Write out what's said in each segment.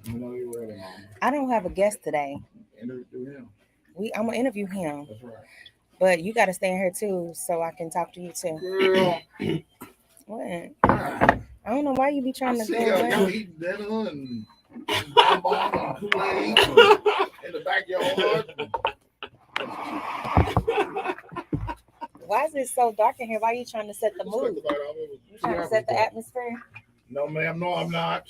You know you ready, Mama. I don't have a guest today. Interview him. I'm gonna interview him, That's right. but you got to stay in here too, so I can talk to you too. Girl, What? ah, I don't know why you be I trying to see go y'all away. eating dinner and bonbons and Kool-Aid in the backyard. Why is it so dark in here? Why are you trying to set the mood? You trying to set the atmosphere? No, ma'am. No, I'm not.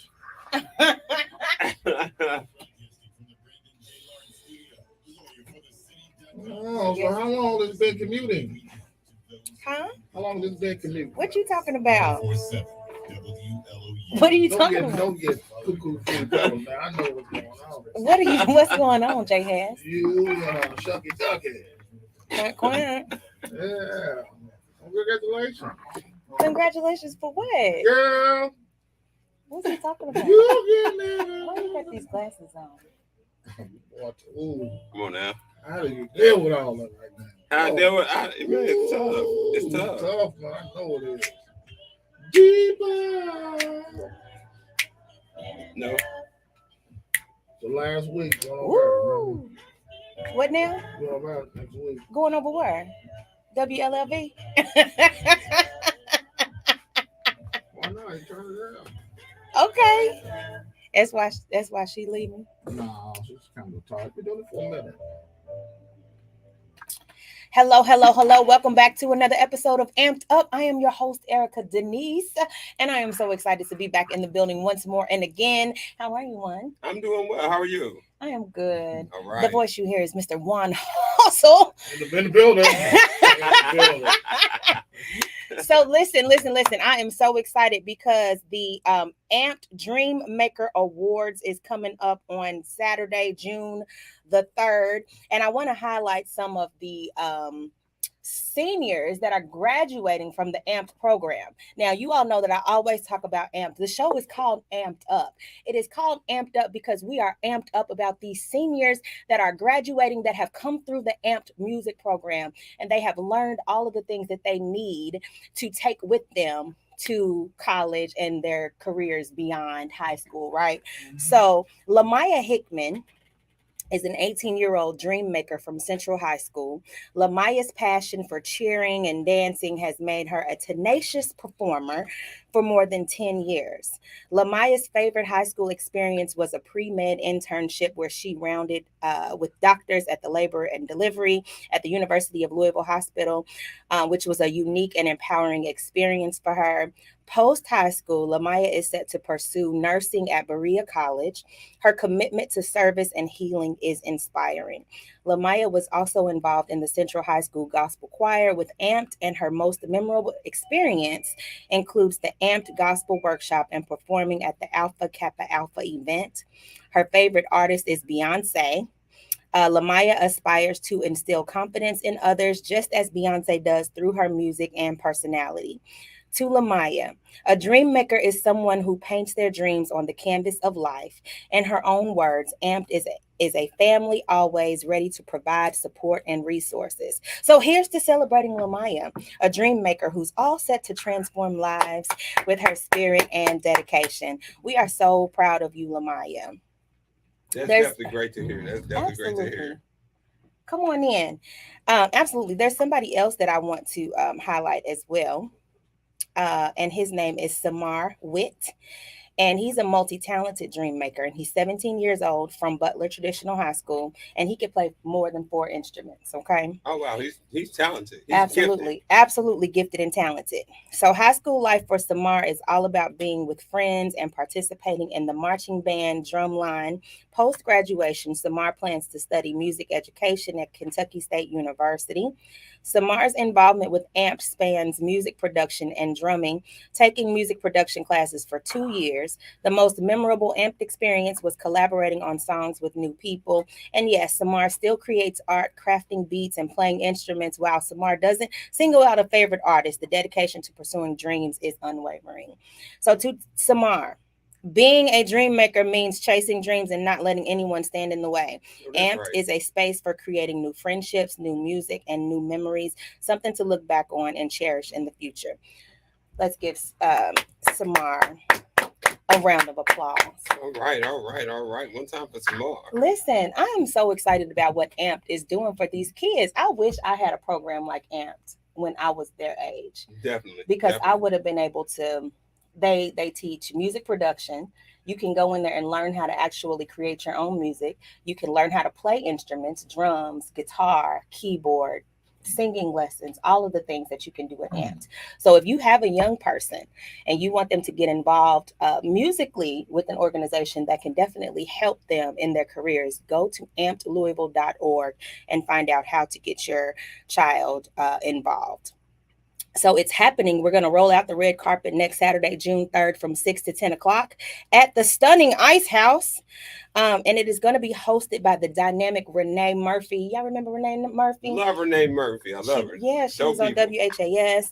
Oh, so how long has it been commuting? Huh? How long has it been commuting? What you talking about? What are you Don't talking get about? don't get cuckoo for the devil, man. I know what's going on. What are you? What's going on, J Has? You and Shucky Ducky. Quack, quack. Yeah. Congratulations. Congratulations for what? Girl, What's he talking about? you getting it. Why you got these glasses on? What? Ooh. Come on now. How do you deal with all that right now? I deal with man, it's tough. It's tough. Tough, man. I know it is. Deeper. No. So last week, going over Woo! What now? there. Going over next week. Going over where? WLLV? Why not? You turn it down. Okay. That's why she leaving. No, she's kind of tired. We're doing it for a minute. Hello, hello, hello. Welcome back to another episode of Amped Up. I am your host, Erica Denise, and I am so excited to be back in the building once more and again. How are you, Juan? I'm doing well. How are you? I am good. All right. The voice you hear is Mr. Juan Hustle. In the building. In the building. So listen. I am so excited because the Amped Dream Maker Awards is coming up on Saturday, June the 3rd. And I want to highlight some of the seniors that are graduating from the Amped program. Now, you all know that I always talk about Amped. The show is called Amped Up. It is called Amped Up because we are amped up about these seniors that are graduating that have come through the Amped music program, and they have learned all of the things that they need to take with them to college and their careers beyond high school, right? So Lamaya Hickman is an 18-year-old dream maker from Central High School. Lamaya's passion for cheering and dancing has made her a tenacious performer for more than 10 years. Lamaya's favorite high school experience was a pre-med internship where she rounded with doctors at the labor and delivery at the University of Louisville Hospital, which was a unique and empowering experience for her. Post high school, Lamaya is set to pursue nursing at Berea College. Her commitment to service and healing is inspiring. Lamaya was also involved in the Central High School Gospel Choir with Amped, and her most memorable experience includes the Amped Gospel Workshop and performing at the Alpha Kappa Alpha event. Her favorite artist is Beyonce. Lamaya aspires to instill confidence in others just as Beyonce does through her music and personality. To Lamaya, a dream maker is someone who paints their dreams on the canvas of life. In her own words, Amped is a family always ready to provide support and resources. So here's to celebrating Lamaya, a dream maker who's all set to transform lives with her spirit and dedication. We are so proud of you, Lamaya. That's There's- definitely great to hear. That's definitely great to hear. Come on in. Absolutely. There's somebody else that I want to highlight as well. And his name is Samar Witt. And he's a multi-talented dream maker. And he's 17 years old from Butler Traditional High School. And he can play more than 4 instruments, okay? Oh wow, he's talented. He's Absolutely. gifted. Absolutely gifted and talented. So high school life for Samar is all about being with friends and participating in the marching band drumline. Post-graduation, Samar plans to study music education at Kentucky State University. Samar's involvement with AMP spans music production and drumming, taking music production classes for 2 years. The most memorable AMP experience was collaborating on songs with new people. And yes, Samar still creates art, crafting beats, and playing instruments. While Samar doesn't single out a favorite artist, the dedication to pursuing dreams is unwavering. So to Samar, being a dream maker means chasing dreams and not letting anyone stand in the way. Amped is a space for creating new friendships, new music, and new memories, something to look back on and cherish in the future. Let's give Samar A round of applause. All right. One time for some more. Listen, I am so excited about what AMPed is doing for these kids. I wish I had a program like AMPed when I was their age. Definitely. Because I definitely. would have been able to. They teach music production. You can go in there and learn how to actually create your own music. You can learn how to play instruments, drums, guitar, keyboard, singing lessons, all of the things that you can do at AMPed. So if you have a young person and you want them to get involved musically with an organization that can definitely help them in their careers, go to ampedlouisville.org and find out how to get your child involved. So it's happening. We're going to roll out the red carpet next Saturday, June 3rd from 6 to 10 o'clock at the stunning Ice House. And it is going to be hosted by the dynamic Renee Murphy. Y'all remember Renee Murphy? Love Renee Murphy. I love her. Yeah, she Dope was on people. WHAS.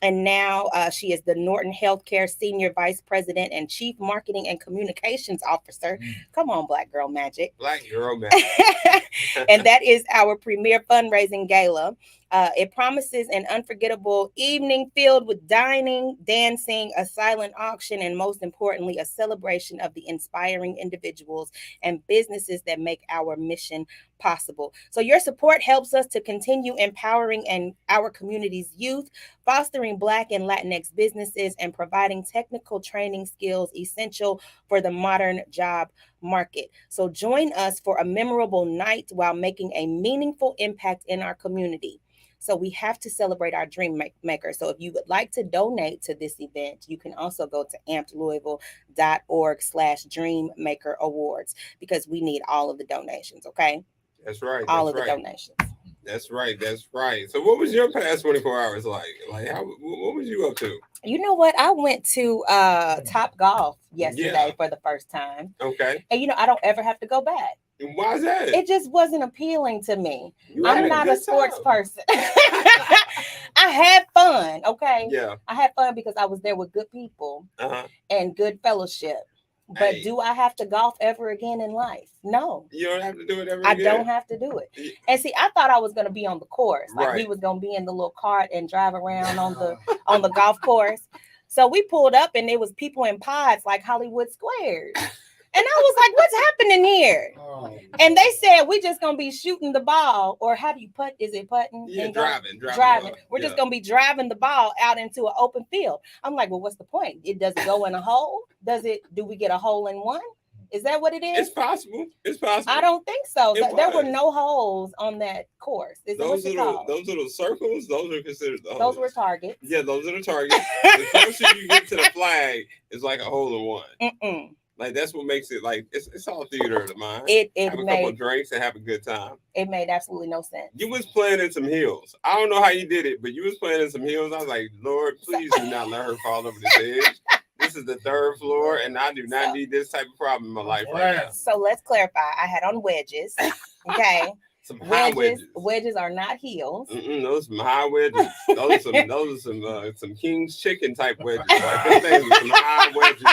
And now she is the Norton Healthcare Senior Vice President and Chief Marketing and Communications Officer. Come on, Black Girl Magic. Black girl, man. And that is our premier fundraising gala. It promises an unforgettable evening filled with dining, dancing, a silent auction, and most importantly, a celebration of the inspiring individuals and businesses that make our mission possible. So your support helps us to continue empowering our community's youth, fostering Black and Latinx businesses, and providing technical training skills essential for the modern job market. So join us for a memorable night while making a meaningful impact in our community. So we have to celebrate our dream maker. So if you would like to donate to this event, you can also go to ampedlouisville.org/dreammaker awards because we need all of the donations. Okay. That's right. All of the donations. That's right. So what was your past 24 hours like? Like what was you up to? You know what? I went to Top Golf yesterday for the first time. Okay. And I don't ever have to go back. Why is that? It just wasn't appealing to me. I'm not a sports person. I had fun, okay? Yeah. I had fun because I was there with good people and good fellowship. But do I have to golf ever again in life? No. You don't have to do it ever I again? don't have to do it. And see, I thought I was going to be on the course. Like Right. we was going to be in the little cart and drive around on the golf course. So we pulled up and there was people in pods like Hollywood Squares. And I was like, what's happening here? Oh. And they said, we just going to be shooting the ball. Or how do you putt? Is it putting? Yeah, And driving. We're just going to be driving the ball out into an open field. I'm like, well, what's the point? Does it go in a hole? Do we get a hole in one? Is that what it is? It's possible. I don't think so. It There were was. no holes on that course. Is that what you call? Those little circles, those are considered the holes. Those were targets. Yeah, those are the targets. The closer you get to the flag, it's like a hole in one. Mm-mm. Like that's what makes it like it's all theater of the mind. It have a couple of drinks and have a good time. It made absolutely no sense. You was playing in some heels. I don't know how you did it, but you was playing in some heels. I was like, Lord, please do not let her fall over this edge. This is the 3rd floor, and I do not need this type of problem in my life right now. So let's clarify. I had on wedges. Okay. Some high wedges. Wedges are not heels. Those are some high wedges. Those are some King's Chicken type wedges. Like, them things are some high wedges.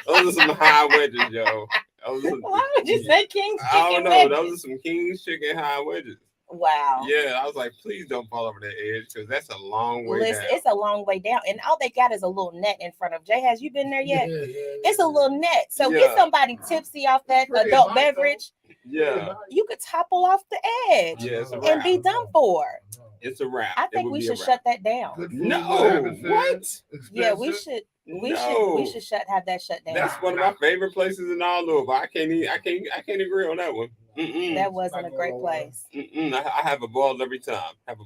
Those are some high wedges, yo. Why would you say King's Chicken? I don't know. Wedges? Those are some King's Chicken high wedges. Wow. Yeah, I was like, please don't fall over that edge because that's a long way down. It's a long way down, and all they got is a little net in front of. Jay, has you been there yet? Yeah. It's a little net, so Yeah. get somebody tipsy off that Pretty adult nice, beverage. Yeah, You could topple off the edge yeah, it's a and wrap. be done for. It's a wrap. I It think would we be a should wrap. shut that down. Good food, No, atmosphere, what? Yeah, we expensive. should. We No. should have that shut down. That's one of my favorite places in all Louisville. I can't agree on that one. That wasn't a great place. I have a ball every time. But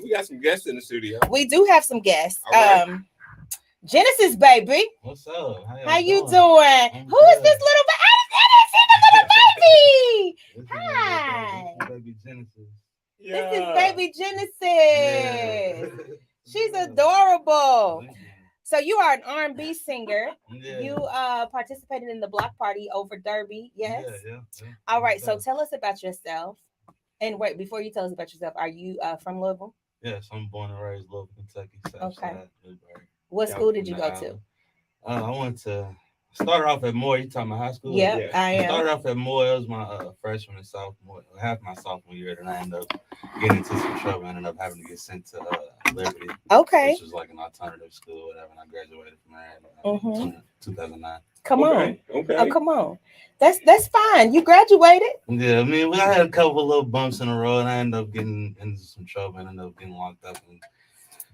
we got some guests in the studio. We do have some guests. All right. Genesis, baby. What's up? How you doing? I'm Who is good. this little baby? I didn't see the little baby. This is Hi. baby Genesis. This is baby Genesis. She's adorable. So you are an R&B singer. Yeah. You participated in the block party over Derby. Yes. Yeah. All right. So tell us about yourself. And wait, before you tell us about yourself, are you from Louisville? Yes, I'm born and raised Louisville, Kentucky. Okay. Woodbury. What Yeah, school did you from go the to? island. I went to started off at Moore. You talking about high school? Yeah, Yeah. I am. Started off at Moore. It was my freshman and half my sophomore year. Then I ended up getting into some trouble. I ended up having to get sent to Liberty, Okay. which was like an alternative school, whatever. And I graduated from there in 2009. Come on. Okay. Okay. Oh, come on. That's fine. You graduated. Yeah, I mean, I had a couple of little bumps in the road, and I ended up getting into some trouble and ended up getting locked up and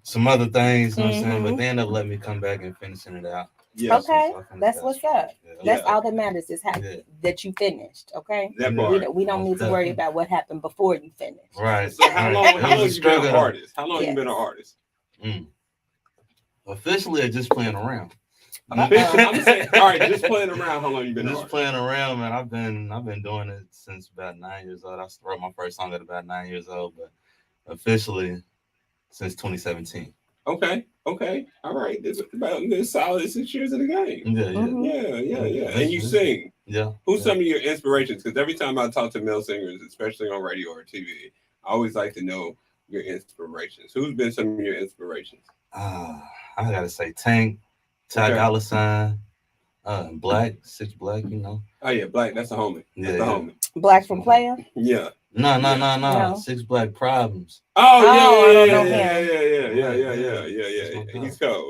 some other things, you know what I'm saying? But they ended up letting me come back and finishing it out. Yeah. Okay. So I finished That's that what's strong. up. Yeah. That's Yeah. all that matters is Yeah. that you finished. Okay. That Yeah. part. We don't need to worry about what happened before you finished. Right. So how right. long? It How long was a you been an struggle. artist? How long you been an artist? Officially, or just playing around. I'm saying, all right, just playing around. How long you been? Just playing around, man. I've been doing it since about 9 years old. I wrote my first song at about 9 years old, but officially since 2017. Okay. All right. This is about this solid 6 years of the game. Yeah. And you sing. Yeah. Who's some of your inspirations? Because every time I talk to male singers, especially on radio or TV, I always like to know your inspirations. Who's been some of your inspirations? I gotta say Tank, Ty Dolla $ign, Black, 6 Black, you know. Oh yeah, Black. That's a homie. That's the homie. Black from Player? Yeah. No. 6 Black Problems. Oh don't know yeah.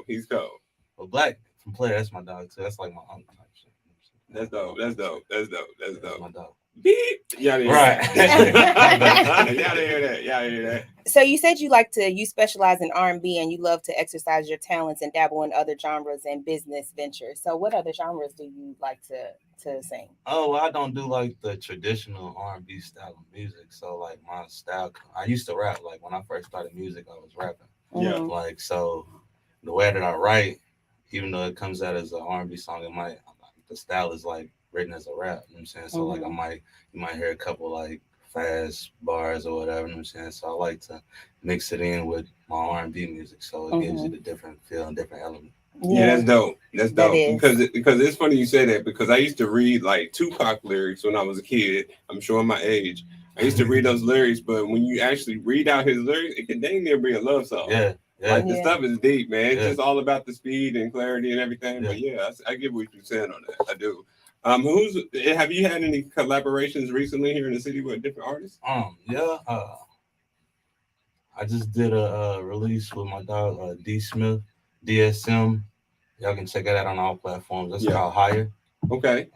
He's cold. Well, Black from Player, that's my dog too. That's like my uncle type shit. That's dope. That's my dog. Beep. Y'all didn't hear that. So you said you specialize in R&B and you love to exercise your talents and dabble in other genres and business ventures. So what other genres do you like to sing? Oh, well, I don't do like the traditional R&B style of music. So like my style, I used to rap. Like when I first started music, I was rapping. Yeah. Like, so the way that I write, even though it comes out as an R&B song, the style is like written as a rap, you know what I'm saying? So like you might hear a couple like fast bars or whatever, you know what I'm saying? So I like to mix it in with my R&B music, so it gives you the different feel and different element. Yeah, that's dope. That's dope. That Because it's funny you say that, because I used to read like Tupac lyrics when I was a kid. I'm showing my age. I used to read those lyrics, but when you actually read out his lyrics, it can dang near be a love song. Yeah. Like the stuff is deep, man. It's Yeah. just all about the speed and clarity and everything. But yeah, I get what you're saying on that. I do. Have you had any collaborations recently here in the city with different artists? Yeah. I just did a release with my dog D Smith, DSM. Y'all can check it out on all platforms. That's called Higher. Okay.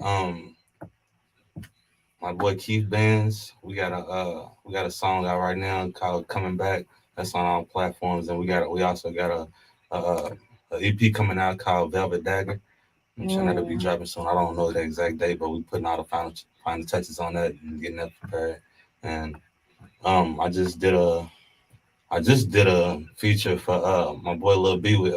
My boy Keith Bands, we got a song out right now called Coming Back. That's on all platforms, and we also got a EP coming out called Velvet Dagger. I'm sure that'll be dropping soon. I don't know the exact date, but we're putting all the final touches on that and getting that prepared. And I just did a feature for my boy Lil B with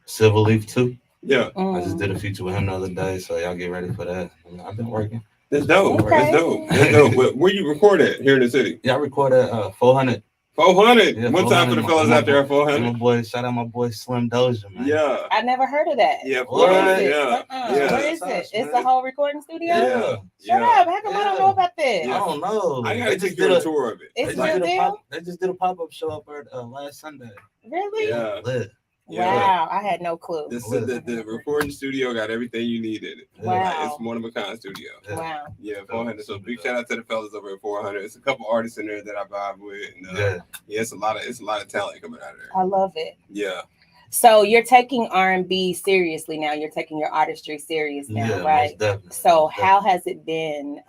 Silver Leaf 2. Yeah. I just did a feature with him the other day, so y'all get ready for that. I've been working. That's dope. Okay. That's dope. Where you record at here in the city? Yeah, I recorded 400. 400. Yeah, One time for the fellas out there at 400. Shout out my boy Slim Doja, man. Yeah. I never heard of that. Yeah. What? 400. Yeah. Yeah. What is it? It's a whole recording studio? Yeah. Shut up. How come I don't know about this? I don't know. I gotta They take just you did on a a tour of it. It's they real deal? they just did a pop-up show up last Sunday. Really? Yeah. Lit. Wow. I had no clue. The recording studio got everything you need in it. Wow. Like, it's one of a kind studio. Wow. Yeah, 400. So big shout out to the fellas over at 400. It's a couple artists in there that I vibe with. And, it's a lot of talent coming out of there. I love it. Yeah. So you're taking R&B seriously now. You're taking your artistry serious now, right? Most definitely. So how has it been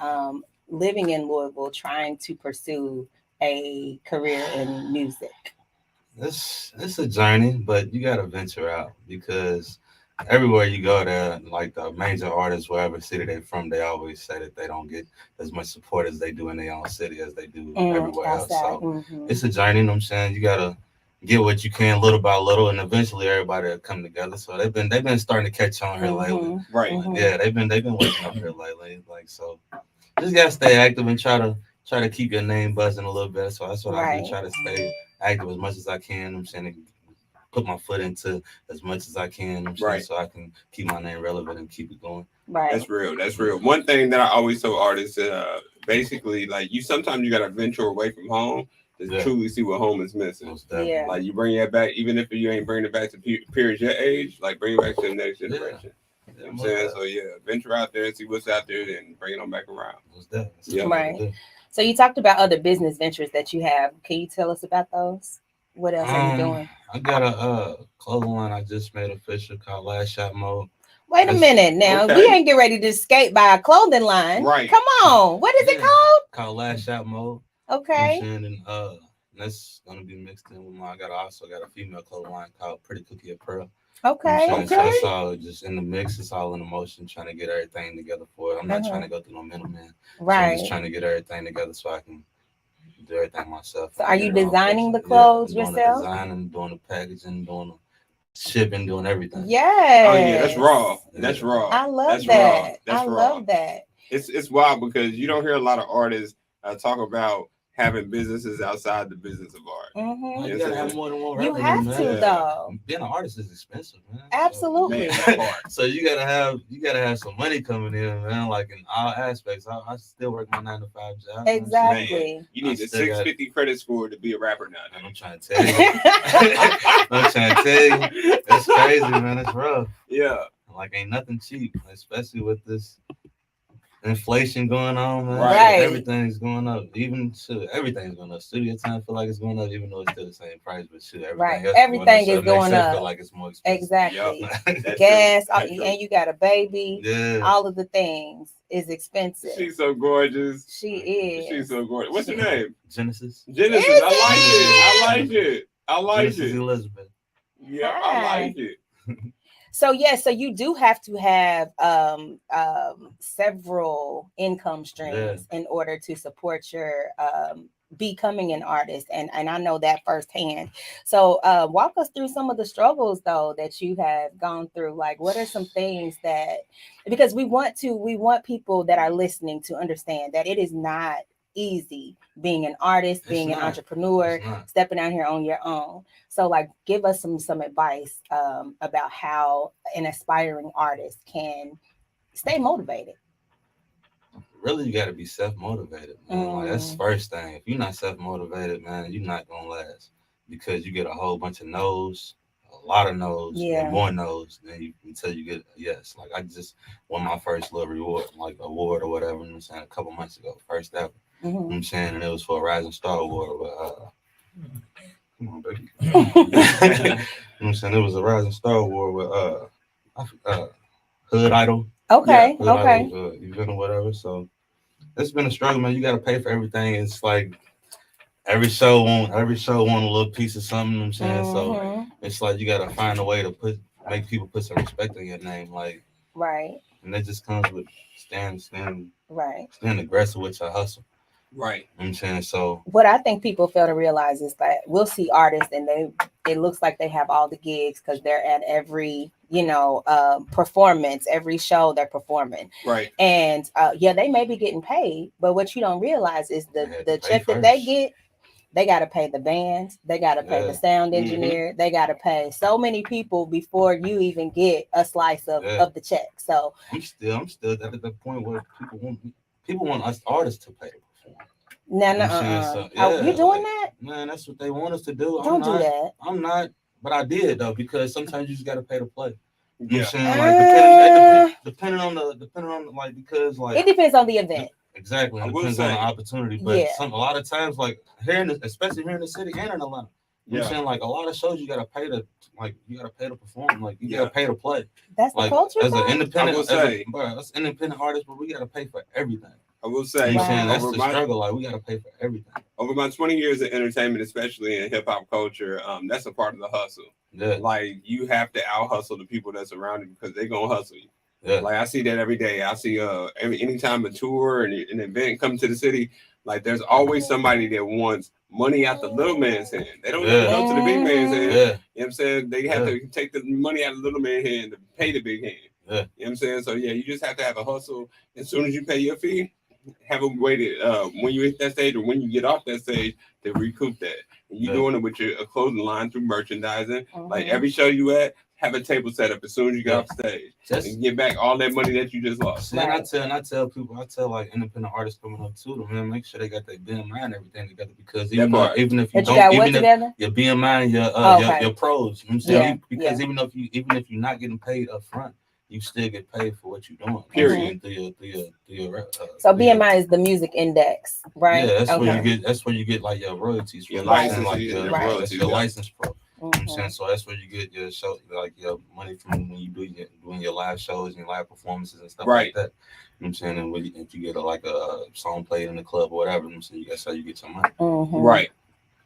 living in Louisville, trying to pursue a career in music? It's a journey, but you gotta venture out, because everywhere you go there, like the major artists, wherever city they're from, they always say that they don't get as much support as they do in their own city as they do everywhere else. So it's a journey, you know what I'm saying? You gotta get what you can little by little, and eventually everybody will come together. So they've been starting to catch on here lately. Right. Yeah, they've been working up here lately. Like, so just gotta stay active and try to keep your name buzzing a little bit. So that's what I do, try to stay active as much as I can, you know what I'm saying, and put my foot into as much as I can, you know what I'm saying, so I can keep my name relevant and keep it going. Right. That's real. One thing that I always tell artists, basically, like, sometimes you gotta venture away from home to truly see what home is missing. Yeah. Like, you bring it back, even if you ain't bringing it back to peers your age, like, bring it back to the next generation. You know what I'm saying? So venture out there and see what's out there and bring it on back around. Right. So you talked about other business ventures that you have. Can you tell us about those? What else are you doing? I got a clothing line I just made official called Last Shot Mode. Wait a minute now. Okay. We ain't get ready to escape by a clothing line. Right. Come on. What is it called? Called Last Shot Mode. Okay. And that's gonna be mixed in with my. I also got a female clothing line called Pretty Cookie Apparel. Okay. So Okay. it's all just in the mix. It's all in the motion, trying to get everything together for it. I'm not trying to go through no middleman. So I'm Right. just trying to get everything together so I can do everything myself. So are you Get it all designing the fixed. clothes doing yourself? The designing, doing the packaging, doing the shipping, doing everything. Yes. Oh yeah, that's raw. That's raw. I love That's that. raw. That's I raw. love that. It's wild because you don't hear a lot of artists talk about having businesses outside the business of art. Mhm. You gotta have more than one You revenue, have man. to Yeah. though. Being an artist is expensive, man. Absolutely. Man, that part. So you gotta have some money coming in, man. Like in all aspects. I still work my 9 to 5 job. Exactly. You need I a still got- 650 credit score to be a rapper now. And I'm trying to tell you. I'm trying to tell you. That's crazy, man. It's rough. Yeah. Like ain't nothing cheap, especially with this inflation going on, man. Right. Everything's going up. Even shit, everything's going up. Studio time feel like it's going up, even though it's still the same price. But shit, everything Right. else Everything so is it makes going it up. Feel like it's more expensive. Exactly. That's Gas, true. That's true. and you got a baby. Yeah. All of the things is expensive. She's so gorgeous. She is. She's so gorgeous. What's her name? Genesis. Genesis. Is I like it. I like Genesis it. Elizabeth. Yeah, I like it. So yes, so you do have to have several income streams in order to support your becoming an artist, and I know that firsthand. So walk us through some of the struggles though that you have gone through. Like, what are some things that, because we want people that are listening to understand that it is not easy being an artist, being an entrepreneur, stepping out here on your own. So like, give us some advice about how an aspiring artist can stay motivated. Really, you got to be self-motivated, man. Like, that's the first thing. If you're not self-motivated, man, you're not gonna last, because you get a whole bunch of no's, a lot of no's, and more no's until you get a yes. Like, I just won my first little reward, like award or whatever, you know what I'm saying, a couple months ago, first ever. You know what I'm saying, and it was for a Rising Star Award. But come on, baby. You know what I'm saying, it was a Rising Star Award with Hood Idol. Okay. Hood Idol, event or whatever. So it's been a struggle, man. You got to pay for everything. It's like every show want a little piece of something. You know what I'm saying, so it's like you got to find a way to make people put some respect in your name, like and that just comes with staying aggressive with your hustle. Right. You know what I'm saying, so what I think people fail to realize is that we'll see artists and it looks like they have all the gigs because they're at every performance, every show they're performing. Right. And they may be getting paid, but what you don't realize is the check that they get, they got to pay the band, they got to pay the sound engineer, they got to pay so many people before you even get a slice of the check. So I'm still at the point where people want us artists to pay. No, you doing that? Man, that's what they want us to do. Don't do that. I'm not, but I did though, because sometimes you just gotta pay to play. You know what I'm saying? Like depending on like, because like it depends on the event. Exactly. It depends on the opportunity. But a lot of times, like especially here in the city and in Atlanta, you know what I'm saying, like a lot of shows you gotta pay to perform, like you gotta pay to play. That's like, the culture. As an independent, us independent artists, but we gotta pay for everything. I will say, that's the struggle. Like, we got to pay for everything. Over my 20 years of entertainment, especially in hip hop culture, that's a part of the hustle. Yeah. Like, you have to out hustle the people that's around you because they're gonna hustle you. Yeah. Like, I see that every day. I see anytime a tour and an event come to the city, like there's always somebody that wants money out the little man's hand. They don't go to the big man's hand. Yeah. You know what I'm saying? They have to take the money out of the little man's hand to pay the big hand. Yeah. You know what I'm saying? So yeah, you just have to have a hustle. As soon as you pay your fee, have a way to when you hit that stage or when you get off that stage to recoup that. And you're doing it with your clothing line through merchandising. Like every show you at, have a table set up as soon as you get off stage and get back all that money that you just lost. See, I tell people, like independent artists coming up too, man, make sure they got their BMI and everything together, because even if you don't, your BMI and your pros, you know what I'm saying? Because even if you're not getting paid up front, you still get paid for what you're doing. Period. Through your So through your- BMI is the music index, right? Yeah, that's where you Okay. get. That's where you get like your royalties. From. Your You know what I'm license, saying? Like your your, Right. that's your yeah. license pro. You know what I'm Mhm. saying? So that's where you get your show, like your money from when you doing your live shows and your live performances and stuff Right. like that. You know what I'm saying? And when if you get like a song played in the club or whatever, you know what I'm saying, that's how you get your money. Mhm. Right.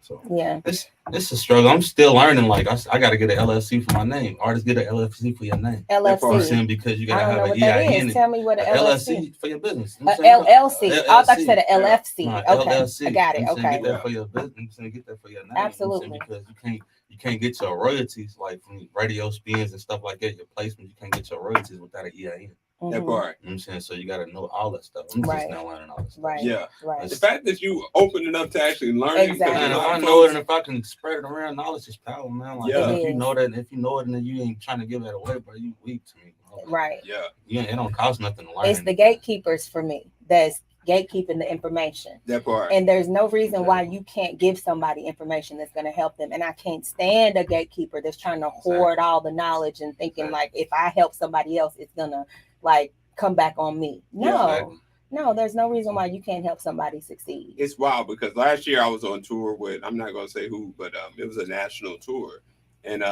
So Yeah. it's a struggle. I'm still learning. Like I got to get an LLC for my name. Artists get an LLC for your name. You know what I'm LLC. saying? Because you I gotta don't know have what an that EIN. is. Tell me what A an LLC. LLC for your business. You A know what I'm saying? LLC. Oh, I thought you said a LFC. Nah, Okay, LLC. I got it. You know what I'm saying? Okay. Get that for your business. You know what I'm saying? Get that for your name. Absolutely. You know what I'm saying? Because you can't get your royalties like from radio spins and stuff like that. Your placement, you can't get your royalties without an EIN. That Mhm. part. You know what I'm saying? So you got to know all that stuff. I'm Right. just now learning all that stuff. Right. Yeah. Right. The fact that you open it up to actually learn it, 'cause Exactly. Man, a if lot I of know folks- it and if I can spread it around, knowledge is power, man. Like Yeah. if you It know that, if you know it and then you ain't trying to give that away, bro, you weak to me. Bro. Right. Yeah. Yeah, it don't cost nothing to learn. It's the gatekeepers for me that's gatekeeping the information. That part. And there's no reason why you can't give somebody information that's going to help them. And I can't stand a gatekeeper that's trying to hoard all the knowledge and thinking like if I help somebody else, it's gonna like come back on me. No, Exactly. no, there's no reason why you can't help somebody succeed. It's wild because last year I was on tour with, I'm not going to say who, but it was a national tour. And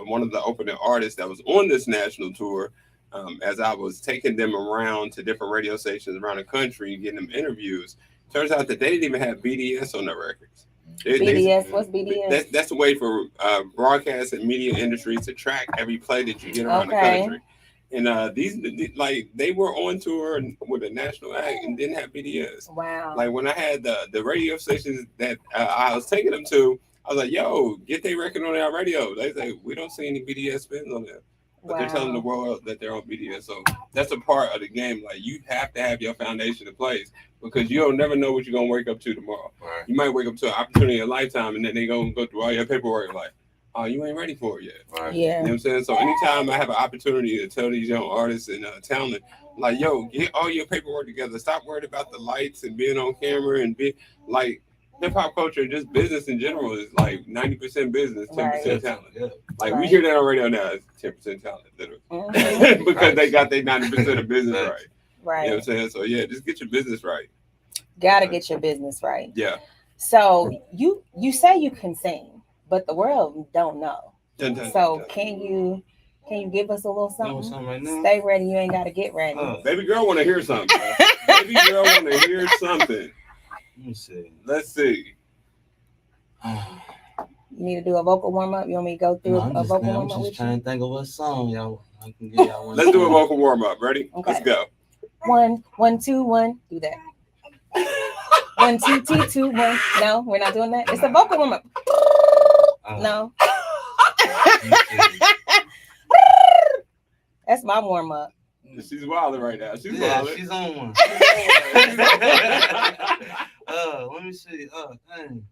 one of the opening artists that was on this national tour, as I was taking them around to different radio stations around the country and getting them interviews, turns out that they didn't even have BDS on their records. BDS, what's BDS? That's a way for broadcast and media industries to track every play that you get around the Okay. country. And these like they were on tour with a national act and didn't have BDS. Wow. Like when I had the radio stations that I was taking them to, I was like, "Yo, get their record on our radio." They say we don't see any BDS spins on there, but they're telling the world that they're on BDS. So that's a part of the game. Like you have to have your foundation in place because you'll never know what you're gonna wake up to tomorrow. Right. You might wake up to an opportunity in a lifetime, and then they gonna go through all your paperwork like, "Oh, you ain't ready for it yet." Right. You know Yeah. what I'm saying? So anytime I have an opportunity to tell these young artists and talent, like, yo, get all your paperwork together. Stop worried about the lights and being on camera and be like hip hop culture, just business in general is like 90% business, 10% talent. Yeah. Like we Right. hear that on radio now, it's 10% talent, literally. Mhm. Because they got their 90% of business right. Right. You know Right. what I'm saying? So yeah, just get your business right. Gotta get your business right. Yeah. So you say you can sing, but the world don't know. Dun, dun, So dun. can you give us a little You know something? something right now? Stay ready. You ain't got to get ready. Baby girl want to hear something. Bro. Baby girl want to hear something. Let me see. Let's see. You need to do a vocal warm up. You want me to go through No, a I'm just, vocal man, I'm warm up just with you? trying to think of what song y'all I can get y'all one. Let's do a vocal warm up. Ready? Okay. Let's go. 1, 1, 2, 1. Do that. 1, 2, 2, 2, 1. No, we're not doing that. It's a vocal warm up. No, Let me see. that's my warm up. She's wilding right now. She's Yeah, wilding. she's on one. Let me see. Dang.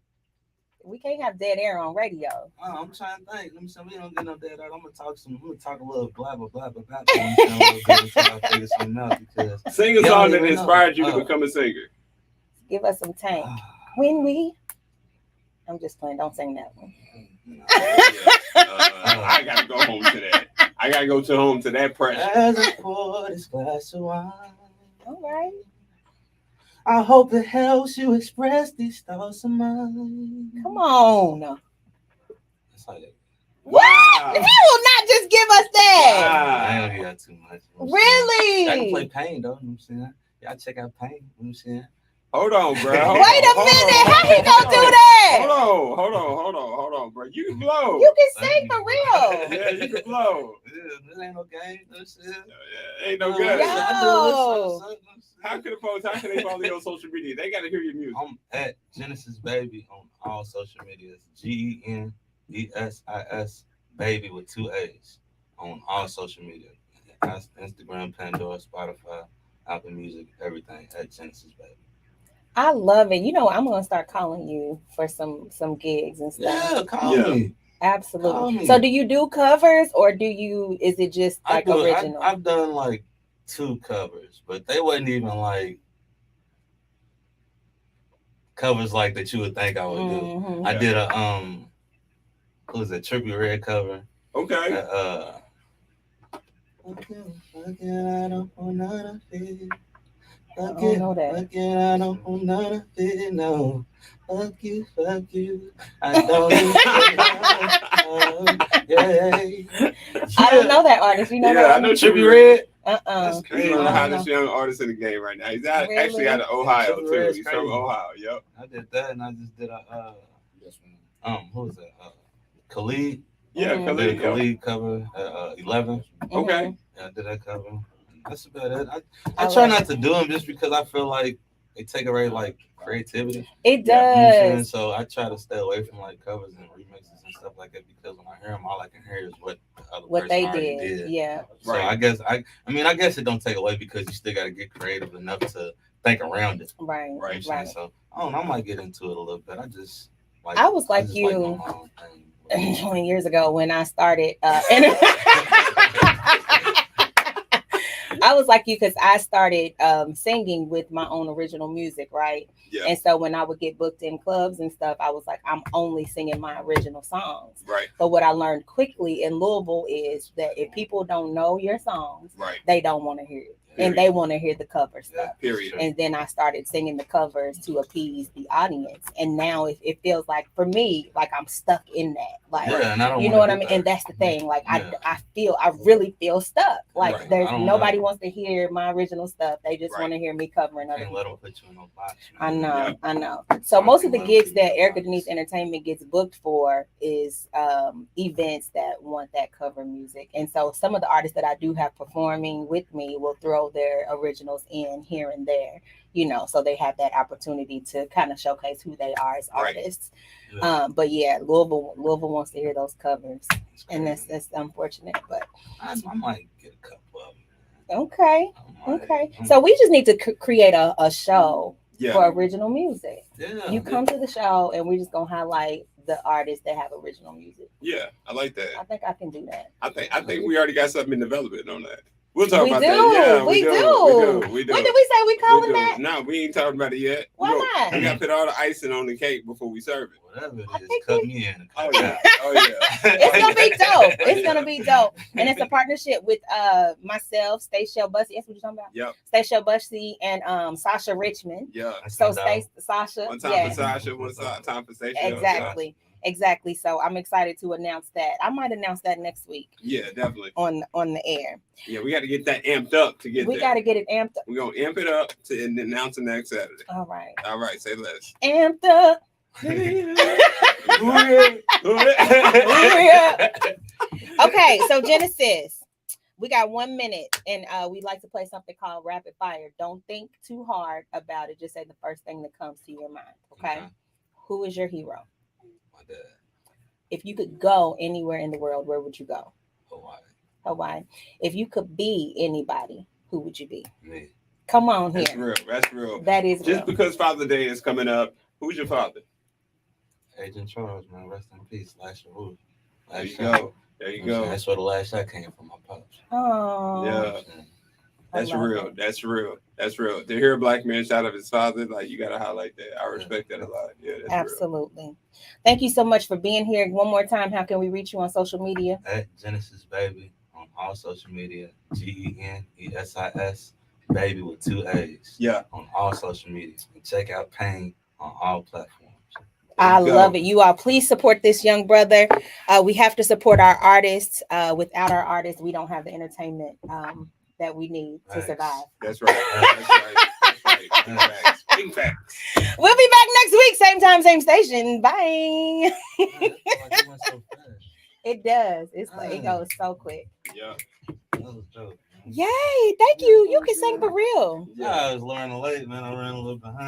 We can't have dead air on radio. I'm trying to think. Let me see. We don't get no dead out. I'm gonna talk a little blah blah blah blah blah. I'm trying a little bit until I figure something out because Sing a Y'all song that even know. inspired you to become a singer. Give us some tank. When we. I'm just playing. Don't sing that one. I gotta go home to that. I gotta go home to that pressure. As I pour this glass of wine, All right. I hope it helps you express these thoughts of mine. Come on. It's like Wow. You will not just give us that. I Wow. ain't gonna get too much. You know what I'm saying? I can play Really? Pain though. You know what I'm saying? Y'all check out Pain. You know what I'm saying? Hold on, bro. Wait Hold a on, minute. How he hold gonna on. do that? Hold on, bro. You can blow. You can sing for real. Yeah, you can blow. This ain't no game. This is. Yeah, ain't no Yeah. good. Yo. How can they follow you on social media? They gotta hear your music. I'm at Genesis Baby on all social medias. GENESIS Baby with 2 A's on all social media. Instagram, Pandora, Spotify, Apple Music, everything at Genesis Baby. I love it. You know, I'm gonna start calling you for some gigs and stuff. Yeah, call Yeah. me. Absolutely. Call me. So do you do covers or is it just like original? I've done like 2 covers, but they wasn't even like covers like that you would think I would do. Mhm. I did a what was it, Trippie Redd cover. Okay. Fuck it, I don't want none of it. Fuck I don't it, know that. fuck it, I don't want none of it. No, fuck you, I don't need yeah. I don't know that artist. You know Yeah, that? I know Trippy Red. Uh-uh. That's crazy. He's one of the I don't hottest young artists in the game right now. He's out, Really? actually out of Ohio Trippie too. Red's He's from crazy. Ohio. Yep. I did that, and I just did Yes, man. who was that? Khalid. Yeah, Mhm. I did a Khalid. Khalid cover. 11. Okay. Yeah, I did that cover. That's about it. I I try love not to do them just because I feel like they take away like creativity. It Yeah, You know what I'm saying? does. So I try to stay away from like covers and remixes and stuff like that because when I hear them, all I can hear is what the other What person they already did. Yeah. So Right. I guess I guess it don't take away because you still got to get creative enough to think around it. Right. You know what I'm Right. saying? Right. So I don't know. I might get into it a little bit. I just like. I was like just you. doing my own thing. 20 years ago when I started I was like you because I started singing with my own original music, right? Yeah. And so when I would get booked in clubs and stuff, I was like, I'm only singing my original songs. Right. But what I learned quickly in Louisville is that if people don't know your songs, Right. they don't want to hear it. And Period. they want to hear the cover stuff. Period. And then I started singing the covers to appease the audience. And now it feels like for me, like I'm stuck in that. Like, Yeah, and I don't you know wanna what I do mean? that. And that's the thing. Like Yeah. I really feel stuck. Like Right. there's I don't nobody know. wants to hear my original stuff. They just Right. want to hear me covering other Can't let people. them put you in no box. I Man. know, Yeah. I know. So I most of think the let 'em gigs put you in that no Erica box. Denise Entertainment gets booked for is events that want that cover music. And so some of the artists that I do have performing with me will throw their originals in here and there, you know, so they have that opportunity to kind of showcase who they are as Right. artists. Yeah. But yeah, Louisville wants to hear those covers, It's and crazy. that's unfortunate. But I might get a couple of them. okay, I might. okay. So we just need to create a show Yeah. for original music. Yeah. You come to the show, and we're just gonna highlight the artists that have original music. Yeah. I like I that. think I can do that. I think we already got something in development on that. We'll talk We about do. that. Yeah, We do. We do. When did we say we calling that? No, we ain't talking about it yet. Why not? We got to put all the icing on the cake before we serve it. Whatever I it is, think cut we- me in. Oh yeah. Oh yeah. It's gonna be dope. It's gonna be dope, and it's a partnership with myself, Stacia Bussy. That's what you're talking about. Yep. Stacia Bussy and Sasha Richmond. Yeah. So Sasha, One time yeah, for Sasha, one time for Sasha. exactly. So I'm excited to announce that. I might announce that next week Yeah, definitely. on the air. Yeah, we got to get that amped up to get We there. got to get it amped up. We're going to amp it up to announce it next Saturday. All right, All right, say less. amped up. Okay, so Genesis, we got 1 minute, and we like to play something called rapid fire. Don't think too hard about it. Just say the first thing that comes to your mind. Okay. Who is your hero? My dad. If you could go anywhere in the world, where would you go? Hawaii. Hawaii. If you could be anybody, who would you be? Me. Come on That's here. real. That's real. That is Just real. because Father's Day is coming up, who's your father? Agent Charles, man. Rest in peace. Last year. There you go. There you go. That's where the last shot came from my pops. Oh, Yeah, I that's love real. it. That's real. That's real. To hear a black man shout out his father, like you gotta highlight that. I respect that a lot. Yeah, that's real. Absolutely. Thank you so much for being here. One more time, how can we reach you on social media? At Genesis Baby on all social media. GENESIS Baby with 2 A's. Yeah. On all social media. And check out Pain on all platforms. I you go. love it. You all, please support this young brother. We have to support our artists. Without our artists, we don't have the entertainment that we need to Nice. survive. That's right. That's right. That's right. Big facts. Big facts. We'll be back next week, same time, same station. Bye. It does. It's like it goes so quick. Yeah. That was dope, man. Yay! Thank you. You can sing for real. Yeah, I was learning late, man. I ran a little behind.